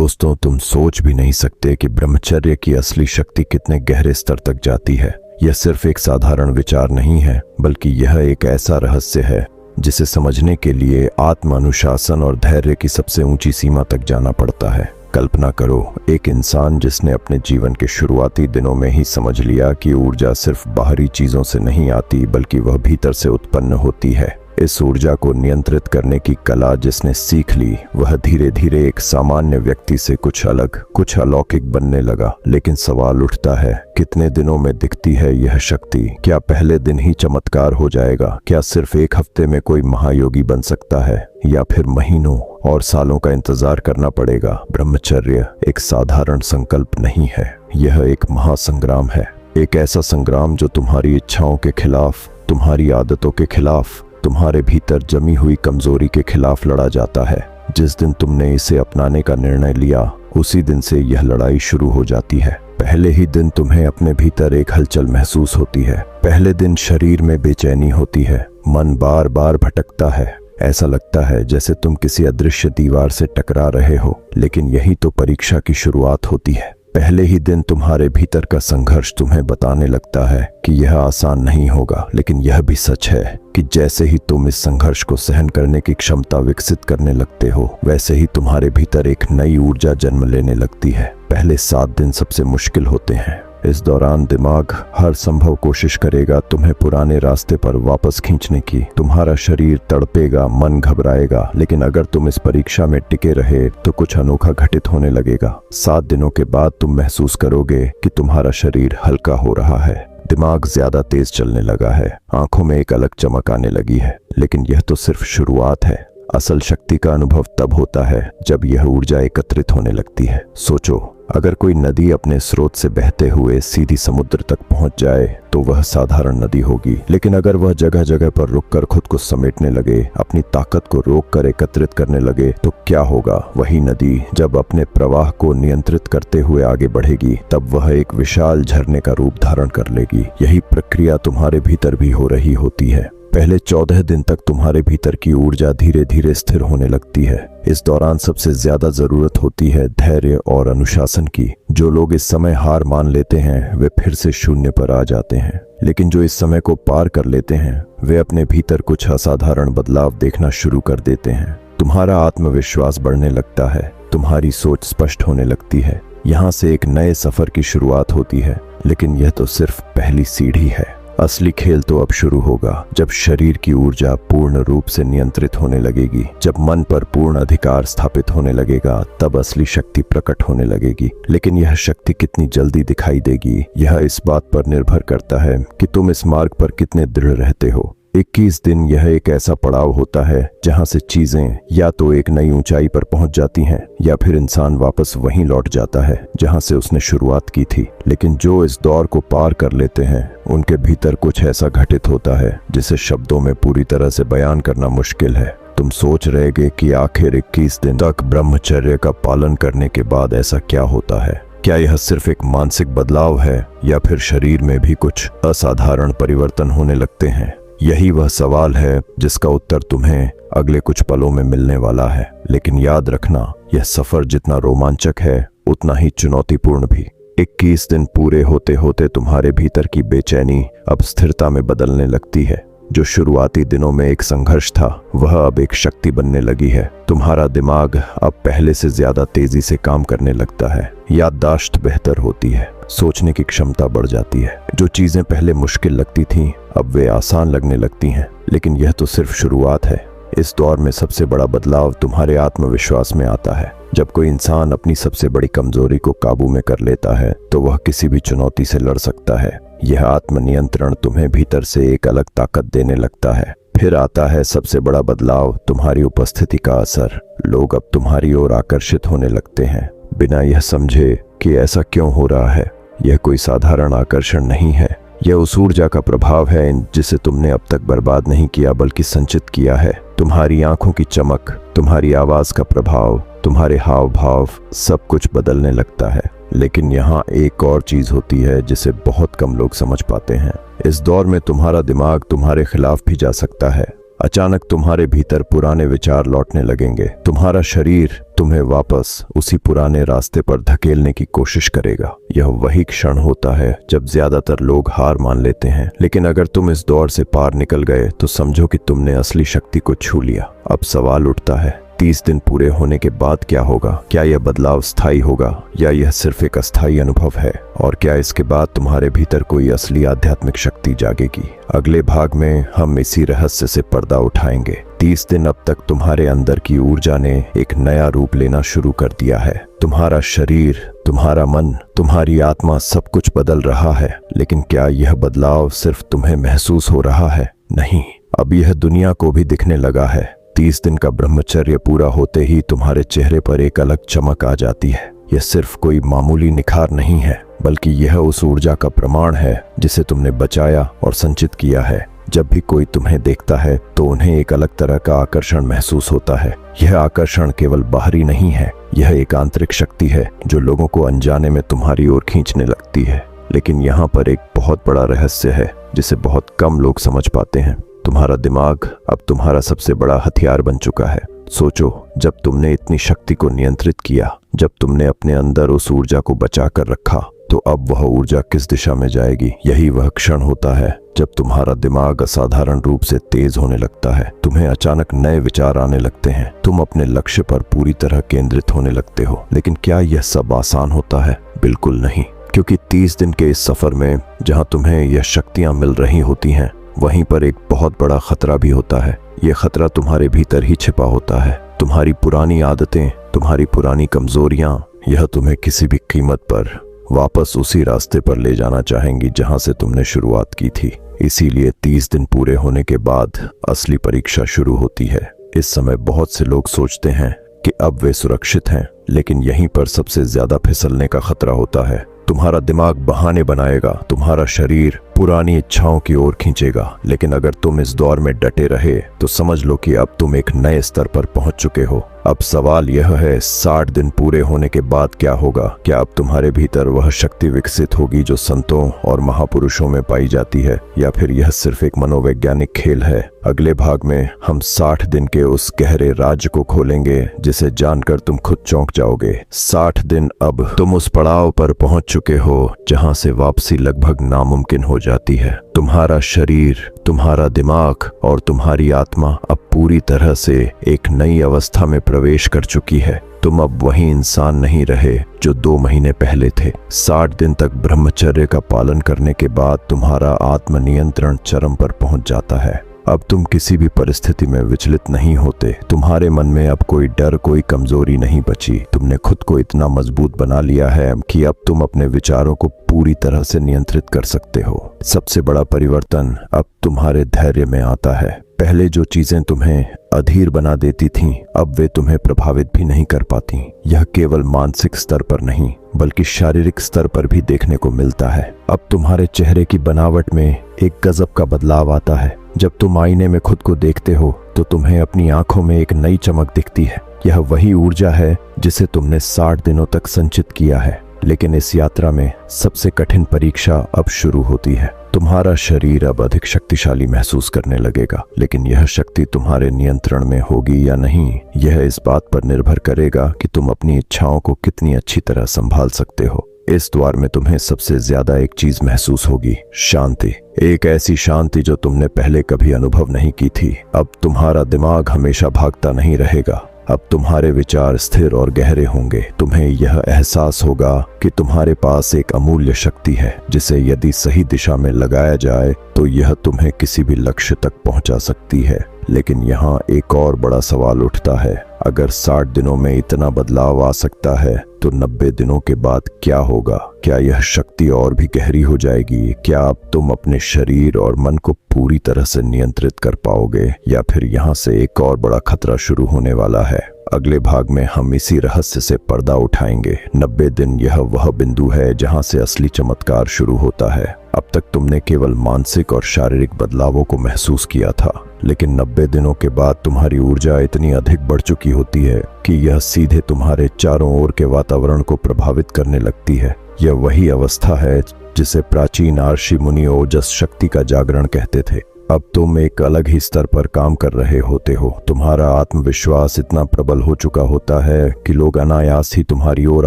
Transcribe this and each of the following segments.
दोस्तों, तुम सोच भी नहीं सकते कि ब्रह्मचर्य की असली शक्ति कितने गहरे स्तर तक जाती है। यह सिर्फ एक साधारण विचार नहीं है, बल्कि यह एक ऐसा रहस्य है जिसे समझने के लिए आत्म अनुशासन और धैर्य की सबसे ऊंची सीमा तक जाना पड़ता है। कल्पना करो, एक इंसान जिसने अपने जीवन के शुरुआती दिनों में ही समझ लिया कि ऊर्जा सिर्फ बाहरी चीजों से नहीं आती, बल्कि वह भीतर से उत्पन्न होती है। इस ऊर्जा को नियंत्रित करने की कला जिसने सीख ली, वह धीरे धीरे एक सामान्य व्यक्ति से कुछ अलग, कुछ अलौकिक बनने लगा। लेकिन सवाल उठता है, कितने दिनों में दिखती है यह शक्ति? क्या पहले दिन ही चमत्कार हो जाएगा? क्या सिर्फ एक हफ्ते में कोई महायोगी बन सकता है, या फिर महीनों और सालों का इंतजार करना पड़ेगा? ब्रह्मचर्य एक साधारण संकल्प नहीं है, यह एक महासंग्राम है। एक ऐसा संग्राम जो तुम्हारी इच्छाओं के खिलाफ, तुम्हारी आदतों के खिलाफ, तुम्हारे भीतर जमी हुई कमजोरी के खिलाफ लड़ा जाता है। जिस दिन तुमने इसे अपनाने का निर्णय लिया, उसी दिन से यह लड़ाई शुरू हो जाती है। पहले ही दिन तुम्हें अपने भीतर एक हलचल महसूस होती है। पहले दिन शरीर में बेचैनी होती है, मन बार बार भटकता है। ऐसा लगता है जैसे तुम किसी अदृश्य दीवार से टकरा रहे हो। लेकिन यही तो परीक्षा की शुरुआत होती है। पहले ही दिन तुम्हारे भीतर का संघर्ष तुम्हें बताने लगता है कि यह आसान नहीं होगा। लेकिन यह भी सच है कि जैसे ही तुम इस संघर्ष को सहन करने की क्षमता विकसित करने लगते हो, वैसे ही तुम्हारे भीतर एक नई ऊर्जा जन्म लेने लगती है। पहले 7 दिन सबसे मुश्किल होते हैं। इस दौरान दिमाग हर संभव कोशिश करेगा तुम्हें पुराने रास्ते पर वापस खींचने की। तुम्हारा शरीर तड़पेगा, मन घबराएगा। लेकिन अगर तुम इस परीक्षा में टिके रहे तो कुछ अनोखा घटित होने लगेगा। 7 दिनों के बाद तुम महसूस करोगे कि तुम्हारा शरीर हल्का हो रहा है, दिमाग ज्यादा तेज चलने लगा है, आंखों में एक अलग चमक आने लगी है। लेकिन यह तो सिर्फ शुरुआत है। असल शक्ति का अनुभव तब होता है जब यह ऊर्जा एकत्रित होने लगती है। सोचो, अगर कोई नदी अपने स्रोत से बहते हुए सीधी समुद्र तक पहुंच जाए तो वह साधारण नदी होगी। लेकिन अगर वह जगह जगह पर रुककर खुद को समेटने लगे, अपनी ताकत को रोककर एकत्रित करने लगे, तो क्या होगा? वही नदी जब अपने प्रवाह को नियंत्रित करते हुए आगे बढ़ेगी, तब वह एक विशाल झरने का रूप धारण कर लेगी। यही प्रक्रिया तुम्हारे भीतर भी हो रही होती है। पहले 14 दिन तक तुम्हारे भीतर की ऊर्जा धीरे धीरे स्थिर होने लगती है। इस दौरान सबसे ज्यादा जरूरत होती है धैर्य और अनुशासन की। जो लोग इस समय हार मान लेते हैं, वे फिर से शून्य पर आ जाते हैं। लेकिन जो इस समय को पार कर लेते हैं, वे अपने भीतर कुछ असाधारण बदलाव देखना शुरू कर देते हैं। तुम्हारा आत्मविश्वास बढ़ने लगता है, तुम्हारी सोच स्पष्ट होने लगती है। यहाँ से एक नए सफर की शुरुआत होती है। लेकिन यह तो सिर्फ पहली सीढ़ी है। असली खेल तो अब शुरू होगा, जब शरीर की ऊर्जा पूर्ण रूप से नियंत्रित होने लगेगी। जब मन पर पूर्ण अधिकार स्थापित होने लगेगा, तब असली शक्ति प्रकट होने लगेगी। लेकिन यह शक्ति कितनी जल्दी दिखाई देगी, यह इस बात पर निर्भर करता है कि तुम इस मार्ग पर कितने दृढ़ रहते हो। 21 दिन यह एक ऐसा पड़ाव होता है जहां से चीजें या तो एक नई ऊंचाई पर पहुंच जाती हैं, या फिर इंसान वापस वहीं लौट जाता है जहां से उसने शुरुआत की थी। लेकिन जो इस दौर को पार कर लेते हैं, उनके भीतर कुछ ऐसा घटित होता है जिसे शब्दों में पूरी तरह से बयान करना मुश्किल है। तुम सोच रहोगे कि आखिर 21 दिन तक ब्रह्मचर्य का पालन करने के बाद ऐसा क्या होता है? क्या यह सिर्फ एक मानसिक बदलाव है, या फिर शरीर में भी कुछ असाधारण परिवर्तन होने लगते हैं? यही वह सवाल है जिसका उत्तर तुम्हें अगले कुछ पलों में मिलने वाला है। लेकिन याद रखना, यह सफर जितना रोमांचक है, उतना ही चुनौतीपूर्ण भी। 21 दिन पूरे होते होते तुम्हारे भीतर की बेचैनी अब स्थिरता में बदलने लगती है। जो शुरुआती दिनों में एक संघर्ष था, वह अब एक शक्ति बनने लगी है। तुम्हारा दिमाग अब पहले से ज्यादा तेजी से काम करने लगता है। याददाश्त बेहतर होती है, सोचने की क्षमता बढ़ जाती है। जो चीजें पहले मुश्किल लगती थीं, अब वे आसान लगने लगती हैं। लेकिन यह तो सिर्फ शुरुआत है। इस दौर में सबसे बड़ा बदलाव तुम्हारे आत्मविश्वास में आता है। जब कोई इंसान अपनी सबसे बड़ी कमजोरी को काबू में कर लेता है, तो वह किसी भी चुनौती से लड़ सकता है। यह आत्मनियंत्रण तुम्हें भीतर से एक अलग ताकत देने लगता है। फिर आता है सबसे बड़ा बदलाव, तुम्हारी उपस्थिति का असर। लोग अब तुम्हारी ओर आकर्षित होने लगते हैं, बिना यह समझे कि ऐसा क्यों हो रहा है। यह कोई साधारण आकर्षण नहीं है, यह उस ऊर्जा का प्रभाव है जिसे तुमने अब तक बर्बाद नहीं किया, बल्कि संचित किया है। तुम्हारी आंखों की चमक, तुम्हारी आवाज का प्रभाव, तुम्हारे हाव भाव, सब कुछ बदलने लगता है। लेकिन यहाँ एक और चीज होती है जिसे बहुत कम लोग समझ पाते हैं। इस दौर में तुम्हारा दिमाग तुम्हारे खिलाफ भी जा सकता है। अचानक तुम्हारे भीतर पुराने विचार लौटने लगेंगे। तुम्हारा शरीर तुम्हें वापस उसी पुराने रास्ते पर धकेलने की कोशिश करेगा। यह वही क्षण होता है जब ज्यादातर लोग हार मान लेते हैं, लेकिन अगर तुम इस दौर से पार निकल गए तो समझो कि तुमने असली शक्ति को छू लिया। अब सवाल उठता है, 30 दिन पूरे होने के बाद क्या होगा? क्या यह बदलाव स्थायी होगा या यह सिर्फ एक अस्थायी अनुभव है? और क्या इसके बाद तुम्हारे भीतर कोई असली आध्यात्मिक शक्ति जागेगी? अगले भाग में हम इसी रहस्य से पर्दा उठाएंगे। 30 दिन अब तक तुम्हारे अंदर की ऊर्जा ने एक नया रूप लेना शुरू कर दिया है। तुम्हारा शरीर, तुम्हारा मन, तुम्हारी आत्मा सब कुछ बदल रहा है। लेकिन क्या यह बदलाव सिर्फ तुम्हें महसूस हो रहा है? नहीं, अब यह दुनिया को भी दिखने लगा है। 30 दिन का ब्रह्मचर्य पूरा होते ही तुम्हारे चेहरे पर एक अलग चमक आ जाती है। यह सिर्फ कोई मामूली निखार नहीं है, बल्कि यह उस ऊर्जा का प्रमाण है जिसे तुमने बचाया और संचित किया है। जब भी कोई तुम्हें देखता है तो उन्हें एक अलग तरह का आकर्षण महसूस होता है। यह आकर्षण केवल बाहरी नहीं है, यह एक आंतरिक शक्ति है जो लोगों को अनजाने में तुम्हारी ओर खींचने लगती है। लेकिन यहाँ पर एक बहुत बड़ा रहस्य है जिसे बहुत कम लोग समझ पाते हैं। तुम्हारा दिमाग अब तुम्हारा सबसे बड़ा हथियार बन चुका है। सोचो, जब तुमने इतनी शक्ति को नियंत्रित किया, जब तुमने अपने अंदर उस ऊर्जा को बचा कर रखा, तो अब वह ऊर्जा किस दिशा में जाएगी? यही वह क्षण होता है जब तुम्हारा दिमाग असाधारण रूप से तेज होने लगता है। तुम्हें अचानक नए विचार आने लगते हैं। तुम अपने लक्ष्य पर पूरी तरह केंद्रित होने लगते हो। लेकिन क्या यह सब आसान होता है? बिल्कुल नहीं, क्योंकि 30 दिन के इस सफर में जहां तुम्हें यह शक्तियां मिल रही होती हैं, वहीं पर एक बहुत बड़ा खतरा भी होता है। यह खतरा तुम्हारे भीतर ही छिपा होता है। तुम्हारी पुरानी आदतें, तुम्हारी पुरानी कमजोरियां, यह तुम्हें किसी भी कीमत पर वापस उसी रास्ते पर ले जाना चाहेंगी जहां से तुमने शुरुआत की थी। इसीलिए 30 दिन पूरे होने के बाद असली परीक्षा शुरू होती है। इस समय बहुत से लोग सोचते हैं कि अब वे सुरक्षित हैं, लेकिन यहीं पर सबसे ज्यादा फिसलने का खतरा होता है। तुम्हारा दिमाग बहाने बनाएगा, तुम्हारा शरीर पुरानी इच्छाओं की ओर खींचेगा। लेकिन अगर तुम इस दौर में डटे रहे तो समझ लो कि अब तुम एक नए स्तर पर पहुंच चुके हो। अब सवाल यह है, 60 दिन पूरे होने के बाद क्या होगा? क्या अब तुम्हारे भीतर वह शक्ति विकसित होगी जो संतों और महापुरुषों में पाई जाती है, या फिर यह सिर्फ एक मनोवैज्ञानिक खेल है? अगले भाग में हम 60 दिन के उस गहरे राज्य को खोलेंगे जिसे जानकर तुम खुद चौंक जाओगे। 60 दिन, अब तुम उस पड़ाव पर पहुंच चुके हो जहां से वापसी लगभग नामुमकिन हो जाती है। तुम्हारा शरीर, तुम्हारा दिमाग और तुम्हारी आत्मा अब पूरी तरह से एक नई अवस्था में प्रवेश कर चुकी है। तुम अब वही इंसान नहीं रहे जो 2 महीने पहले थे। 60 दिन तक ब्रह्मचर्य का पालन करने के बाद तुम्हारा आत्मनियंत्रण चरम पर पहुंच जाता है। अब तुम किसी भी परिस्थिति में विचलित नहीं होते। तुम्हारे मन में अब कोई डर, कोई कमजोरी नहीं बची। तुमने खुद को इतना मजबूत बना लिया है कि अब तुम अपने विचारों को पूरी तरह से नियंत्रित कर सकते हो। सबसे बड़ा परिवर्तन अब तुम्हारे धैर्य में आता है। पहले जो चीजें तुम्हें अधीर बना देती थीं, अब वे तुम्हें प्रभावित भी नहीं कर पाती। यह केवल मानसिक स्तर पर नहीं, बल्कि शारीरिक स्तर पर भी देखने को मिलता है। अब तुम्हारे चेहरे की बनावट में एक गजब का बदलाव आता है। जब तुम आईने में खुद को देखते हो तो तुम्हें अपनी आंखों में एक नई चमक दिखती है। यह वही ऊर्जा है जिसे तुमने 60 दिनों तक संचित किया है। लेकिन इस यात्रा में सबसे कठिन परीक्षा अब शुरू होती है। तुम्हारा शरीर अब अधिक शक्तिशाली महसूस करने लगेगा, लेकिन यह शक्ति तुम्हारे नियंत्रण में होगी या नहीं, यह इस बात पर निर्भर करेगा कि तुम अपनी इच्छाओं को कितनी अच्छी तरह संभाल सकते हो। इस द्वार में तुम्हें सबसे ज्यादा एक चीज महसूस होगी, शांति। एक ऐसी शांति जो तुमने पहले कभी अनुभव नहीं की थी। अब तुम्हारा दिमाग हमेशा भागता नहीं रहेगा। अब तुम्हारे विचार स्थिर और गहरे होंगे। तुम्हें यह एहसास होगा कि तुम्हारे पास एक अमूल्य शक्ति है जिसे यदि सही दिशा में लगाया जाए तो यह तुम्हें किसी भी लक्ष्य तक पहुंचा सकती है। लेकिन यहाँ एक और बड़ा सवाल उठता है, अगर 60 दिनों में इतना बदलाव आ सकता है तो 90 दिनों के बाद क्या होगा? क्या यह शक्ति और भी गहरी हो जाएगी? क्या अब तुम अपने शरीर और मन को पूरी तरह से नियंत्रित कर पाओगे, या फिर यहाँ से एक और बड़ा खतरा शुरू होने वाला है? अगले भाग में हम इसी रहस्य से पर्दा उठाएंगे। 90 दिन यह वह बिंदु है जहां से असली चमत्कार शुरू होता है। अब तक तुमने केवल मानसिक और शारीरिक बदलावों को महसूस किया था, लेकिन 90 दिनों के बाद तुम्हारी ऊर्जा इतनी अधिक बढ़ चुकी होती है कि यह सीधे तुम्हारे चारों ओर के वातावरण को प्रभावित करने लगती है। यह वही अवस्था है जिसे प्राचीन ऋषि मुनि ओजस शक्ति का जागरण कहते थे। अब तुम एक अलग ही स्तर पर काम कर रहे होते हो। तुम्हारा आत्मविश्वास इतना प्रबल हो चुका होता है कि लोग अनायास ही तुम्हारी ओर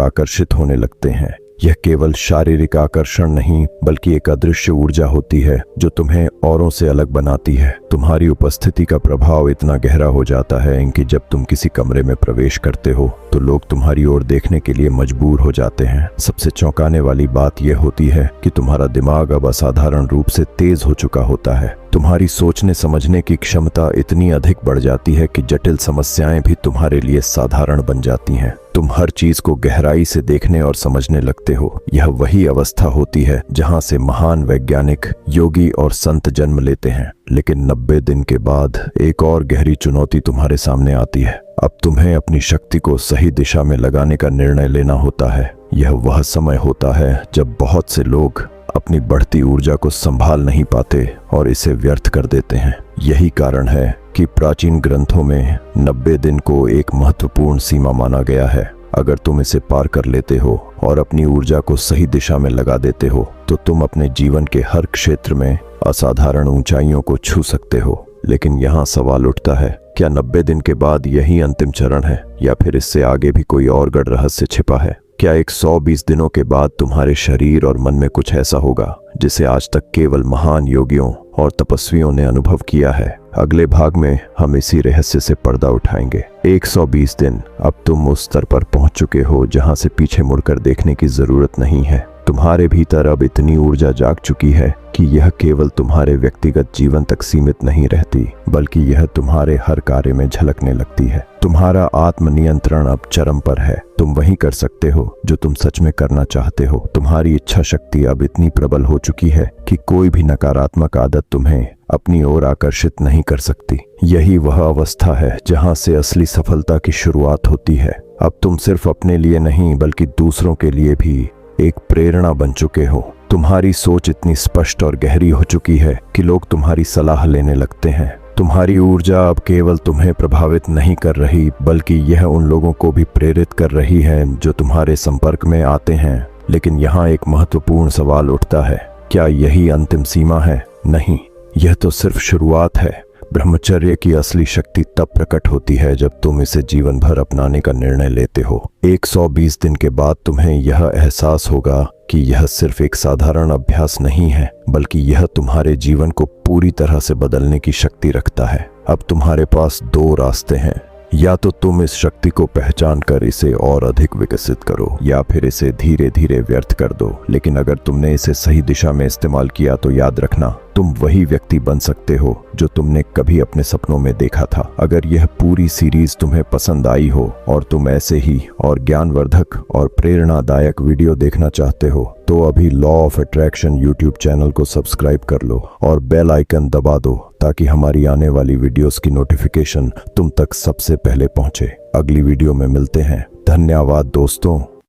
आकर्षित होने लगते हैं। यह केवल शारीरिक आकर्षण नहीं बल्कि एक अदृश्य ऊर्जा होती है जो तुम्हें औरों से अलग बनाती है। तुम्हारी उपस्थिति का प्रभाव इतना गहरा हो जाता है कि जब तुम किसी कमरे में प्रवेश करते हो तो लोग तुम्हारी ओर देखने के लिए मजबूर हो जाते हैं। सबसे चौंकाने वाली बात यह होती है कि तुम्हारा दिमाग अब असाधारण रूप से तेज हो चुका होता है। तुम्हारी सोचने समझने की क्षमता इतनी अधिक बढ़ जाती है कि जटिल समस्याएं भी तुम्हारे लिए साधारण बन जाती हैं। तुम हर चीज को गहराई से देखने और समझने लगते हो। यह वही अवस्था होती है जहां से महान वैज्ञानिक, योगी और संत जन्म लेते हैं। लेकिन 90 दिन के बाद एक और गहरी चुनौती तुम्हारे सामने आती है। अब तुम्हें अपनी शक्ति को सही दिशा में लगाने का निर्णय लेना होता है। यह वह समय होता है जब बहुत से लोग अपनी बढ़ती ऊर्जा को संभाल नहीं पाते और इसे व्यर्थ कर देते हैं। यही कारण है कि प्राचीन ग्रंथों में 90 दिन को एक महत्वपूर्ण सीमा माना गया है। अगर तुम इसे पार कर लेते हो और अपनी ऊर्जा को सही दिशा में लगा देते हो तो तुम अपने जीवन के हर क्षेत्र में असाधारण ऊंचाइयों को छू सकते हो। लेकिन यहाँ सवाल उठता है, क्या 90 दिन के बाद यही अंतिम चरण है या फिर इससे आगे भी कोई और गढ़ रहस्य छिपा है? क्या 120 दिनों के बाद तुम्हारे शरीर और मन में कुछ ऐसा होगा जिसे आज तक केवल महान योगियों और तपस्वियों ने अनुभव किया है? अगले भाग में हम इसी रहस्य से पर्दा उठाएंगे। 120 दिन, अब तुम उस स्तर पर पहुंच चुके हो जहां से पीछे मुड़कर देखने की जरूरत नहीं है। तुम्हारे भीतर अब इतनी ऊर्जा जाग चुकी है कि यह केवल तुम्हारे व्यक्तिगत जीवन तक सीमित नहीं रहती बल्कि यह तुम्हारे हर कार्य में झलकने लगती है। तुम्हारा आत्मनियंत्रण अब चरम पर है। तुम वही कर सकते हो जो तुम सच में करना चाहते हो। तुम्हारी इच्छा शक्ति अब इतनी प्रबल हो चुकी है कि कोई भी नकारात्मक आदत तुम्हें अपनी ओर आकर्षित नहीं कर सकती। यही वह अवस्था है जहां से असली सफलता की शुरुआत होती है। अब तुम सिर्फ अपने लिए नहीं बल्कि दूसरों के लिए भी एक प्रेरणा बन चुके हो। तुम्हारी सोच इतनी स्पष्ट और गहरी हो चुकी है कि लोग तुम्हारी सलाह लेने लगते हैं। तुम्हारी ऊर्जा अब केवल तुम्हें प्रभावित नहीं कर रही बल्कि यह उन लोगों को भी प्रेरित कर रही है जो तुम्हारे संपर्क में आते हैं। लेकिन यहाँ एक महत्वपूर्ण सवाल उठता है, क्या यही अंतिम सीमा है? नहीं, यह तो सिर्फ शुरुआत है। ब्रह्मचर्य की असली शक्ति तब प्रकट होती है जब तुम इसे जीवन भर अपनाने का निर्णय लेते हो। 120 दिन के बाद तुम्हें यह एहसास होगा कि यह सिर्फ एक साधारण अभ्यास नहीं है बल्कि यह तुम्हारे जीवन को पूरी तरह से बदलने की शक्ति रखता है। अब तुम्हारे पास दो रास्ते हैं, या तो तुम इस शक्ति को पहचान कर इसे और अधिक विकसित करो या फिर इसे धीरे धीरे व्यर्थ कर दो। लेकिन अगर तुमने इसे सही दिशा में इस्तेमाल किया तो याद रखना, तुम वही व्यक्ति बन सकते हो जो तुमने कभी अपने सपनों में देखा था। अगर यह पूरी सीरीज तुम्हें पसंद आई हो और तुम ऐसे ही और ज्ञानवर्धक और प्रेरणादायक वीडियो देखना चाहते हो तो अभी law of attraction YouTube channel को सब्सक्राइब कर लो और बेल आइकन दबा दो ताकि हमारी आने वाली वीडियोस की नोटिफिकेशन तुम तक सबसे पहले पहुंचे। अगली वीडियो में मिलते हैं। धन्यवाद दोस्तों।